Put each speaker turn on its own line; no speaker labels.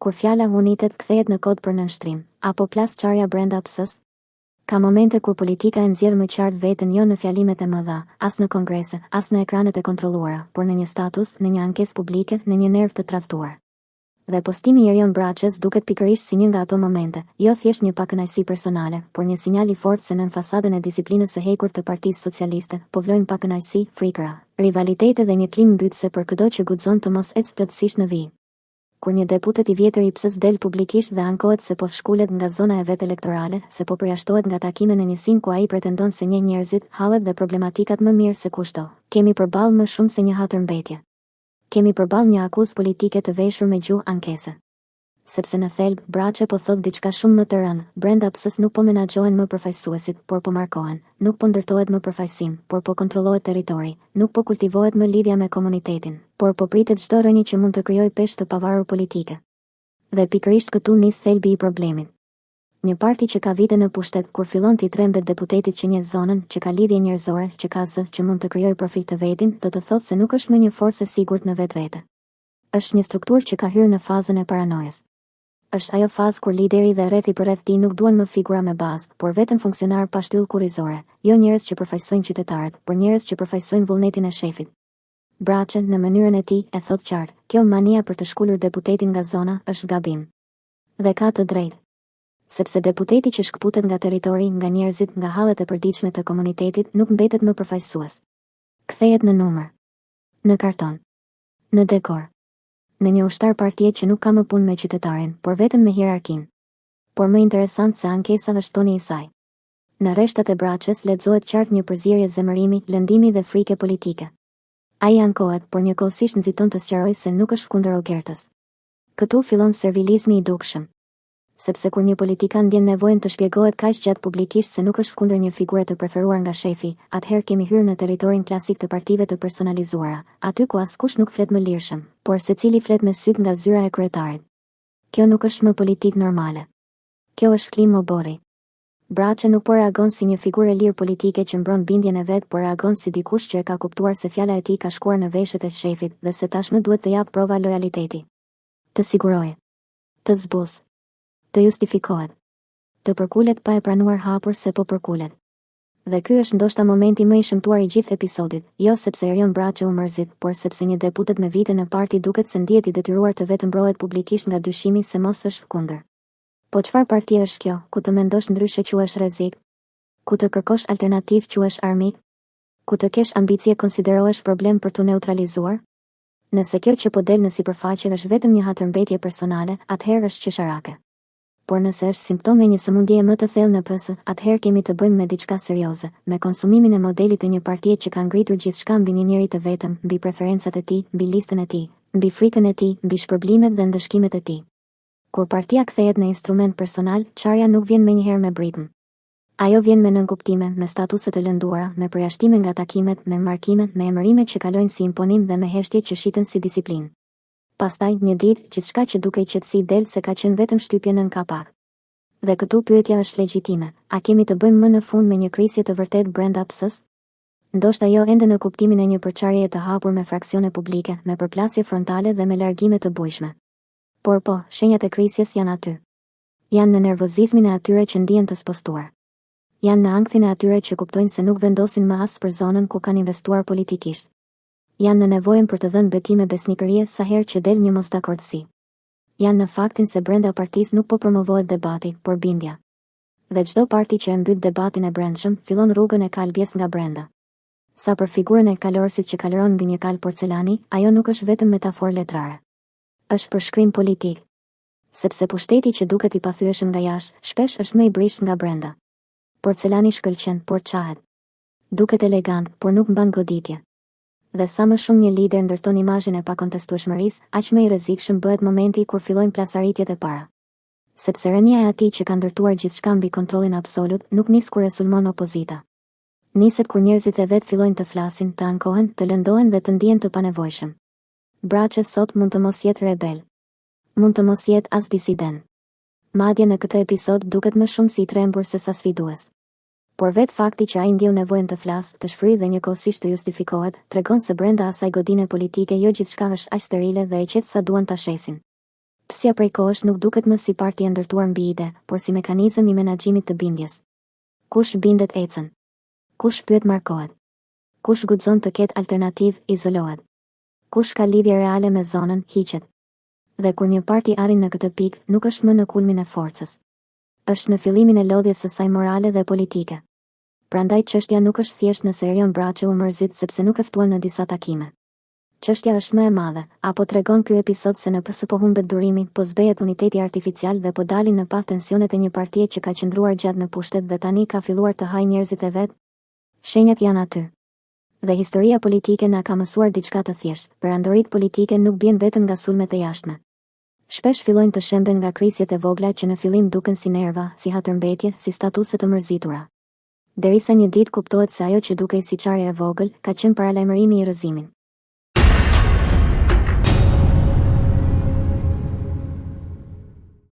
Kur fjala unitet kthehet në kod për nënshtrim, apo plas qarja brenda PS-s? Ka momente kur politika e nxjerr më qartë veten jo në fjalimet e mëdha, as në kongrese, as në ekranet e kontrolluara, por në një status, në një ankesë publike, në një nerv të tradhtuar. Dhe postimi i Erion Braçës duket pikërisht si një nga ato momente, jo thjesht një pakënaqësi personale, por një sinjal i fortë se nën fasadën e disiplinës së hekur të Partisë Socialiste po vlojnë pakënaqësi, frikëra, rivalitete dhe një klimë mbytëse për çdo që guxon të mos ecë plotësisht në vijë. Kur një deputet i vjetër i PS-s del publikisht dhe ankohet se po shkulet nga zona e vet elektorale, se po përjashtohet nga takime në njësinë ku ai pretendon se njeh njerëzit, hallet dhe problematikat më mirë se kushdo, kemi përballë më shumë se një hatërmbetje. Kemi përballë një akuzë politike të veshur me gjuhë ankese. Sepse në thelb, Braçë po thot diçka shumë më të rëndë, brenda PS-s nuk po menaxhohen më përfaqësuesit, por po markohen, nuk po ndërtohet më përfaqësim, por po kontrollohet territori, nuk po kultivohet më lidhja me komunitetin, por po pritet çdo rënje që mund të krijojë peshë të pavarur politike. Dhe pikërisht këtu nis thelbi i problemit. Një parti që ka vite në pushtet, kur fillon t'i trembet deputetit që njeh zonën, që ka lidhje njerëzore, që ka zë, që mund të krijojë profil të vetin, do të thotë se nuk është më një forcë e sigurt në vetvete. Është një strukturë që ka hyrë në fazën e paranojës. Është ajo fazë kur lideri dhe rrethi përreth tij nuk duan më figura me bazë, por vetëm funksionar pa shtyllë kurrizore, jo njerëz që përfaqësojnë qytetarët, por njerëz që përfaqësojnë vullnetin e shefit. Braçë, në mënyrën e tij, e thot qartë, kjo mania për të shkulur deputetin nga zona është gabim. Dhe ka të drejtë. Sepse deputeti që shkputet nga territori, nga njerëzit, nga hallet e përditshme të komunitetit, nuk mbetet më përfaqësues. Kthehet në numër, në karton, në dekor, në një ushtar partie që nuk ka më punë me qytetarin, por vetëm me hierarkinë. Por më interesant se ankesa është toni i saj. Në rreshtat e Braçës lexohet qartë një përzierje zemërimi, lëndimi dhe frike politike. Ai ankohet, por njëkohësisht nxiton të sqarojë se nuk është kundër ogertës. Këtu fillon servilizmi i dukshëm. Sepse kur një politikan ndjen nevojën të shpjegohet kaq gjatë publikisht se nuk është kundër një figure të preferuar nga shefi, atëherë kemi hyrë në territorin klasik të partive të personalizuara, aty ku askush nuk flet më lirshëm, por secili flet me syt nga zyra e kryetarit. Kjo nuk është më politikë normale. Kjo është klimë mobori. Braçë nuk po reagon si një figurë e lirë politike që mbron bindjen e vet, por reagon si dikush që e ka kuptuar se fjala e tij ka shkuar në veshët e shefit dhe se tashmë duhet të jap prova lojaliteti. Të sigurojë, të zbusë, të justifikohet, të përkulet pa e pranuar hapur se po përkulet. Dhe ky është ndoshta momenti më i shëmtuar i gjithë episodit, jo sepse Erion Braçë u mërzit, por sepse një deputet me vite në parti duket se ndihet i detyruar të vetëmbrohet publikisht nga dyshimi se mos është kundër. Po çfarë partie është kjo, ku të mendosh ndryshe quhesh rrezik, ku të kërkosh alternativë quhesh armik, ku të kesh ambicie konsiderohesh problem për tu neutralizuar? Nëse kjo që po del në sipërfaqe është vetëm një hatërmbetje personale, atëherë është qesharake. Por nëse është simptom e një sëmundjeje më të thellë në PS, atëherë kemi të bëjmë me diçka serioze, me konsumimin e modelit të një partie që ka ngritur gjithçka mbi një njeri të vetëm, mbi preferencat e tij, mbi listën e tij, mbi frikën e tij, mbi shpërblimet dhe ndëshkimet e tij. Kur partia kthehet në instrument personal, çarja nuk vjen menjëherë me britm. Ajo vjen me nënkuptime, me statuse të lënduara, me përjashtime nga takimet, me markime, me emërimet që kalojnë si imponim dhe me heshtje që shiten si disiplinë. Pastaj, një ditë, gjithçka që dukej qetësi del se ka qenë vetëm shtypje nën kapak. Dhe këtu pyetja është legjitime, a kemi të bëjmë më në fund me një krisje të vërtet brenda PS-s? Ndoshta jo ende në kuptimin e një përçarjeje të hapur me fraksione publike, me përplasje frontale dhe me largime të bujshme. Por po, shenjat e krisjes janë aty. Janë në nervozizmin e atyre që ndihen të spostuar. Janë në ankthin e atyre që kuptojnë se nuk vendosin më as për zonën ku kanë investuar politikisht. Janë në nevojën për të dhënë betime besnikërie sa herë që del një mosdakordsi. Janë në faktin se brenda partisë nuk po promovohet debati, por bindja. Dhe çdo parti që e mbyt debatin e brendshëm, fillon rrugën e kalbjes nga brenda. Sa për figurën e kalorësit që kaloron mbi një kal porcelani, ajo nuk është vetëm metaforë letrare. Është përshkrim politik. Sepse pushteti që duket i pathyeshëm nga jashtë, shpesh është më i brisht nga brenda. Porcelani shkëlqen, por qahet. Duket elegant, por nuk mban goditje. Dhe sa më shumë një lider ndërton imazhin e pakontestueshmërisë, aq më i rrezikshëm bëhet momenti kur fillojnë plasaritjet e para. Sepse rënia e atij që ka ndërtuar gjithçka mbi kontrollin absolut, nuk nis kur e sulmon opozita. Niset kur njerëzit e vet fillojnë të flasin, të ankohen, të lëndohen dhe të ndihen të panevojshëm. Braçë sot mund të mos jetë rebel. Mund të mos jetë as disident. Madje në këtë episod duket më shumë si i trembur se sa sfidues. Por vetë fakti që ai ndjeu nevojën të flasë, të shfryjë dhe njëkohësisht të justifikohet, tregon se brenda asaj godine politike jo gjithçka është aq sterile dhe e qetë sa duan ta shesin. Psia prej kohësh nuk duket më si parti e ndërtuar mbi ide, por si mekanizëm i menaxhimit të bindjes. Kush bindet ecën. Kush pyet markohet. Kush guxon të ketë alternativë izolohet. Kush ka lidhje reale me zonën hiqet. Dhe kur një parti arrin në këtë pikë, nuk është më në kulmin e forcës. Është në fillimin e lodhjes së saj morale dhe politike. Prandaj çështja nuk është thjesht nëse Erion Braçi u mërzit sepse nuk e ftuan në disa takime. Çështja është më e madhe, apo tregon ky episod se në PS po humbet durimi, po zbehet uniteti artificial dhe po dalin në pa tensionet e një partie që ka qëndruar gjatë në pushtet dhe tani ka filluar të hajë njerëzit e vet? Shenjat janë aty. Dhe historia politike na ka mësuar diçka të thjeshtë, perandorit politike nuk bien vetëm nga sulmet e jashtme. Shpesh fillojnë të shemben nga krisjet e vogla që në fillim duken si nerva, si hatërmbetje, si statuse të mërzitura. Derisa një ditë kuptohet se ajo që dukej si çarje e vogël, ka qenë paralajmërimi i rrëzimin.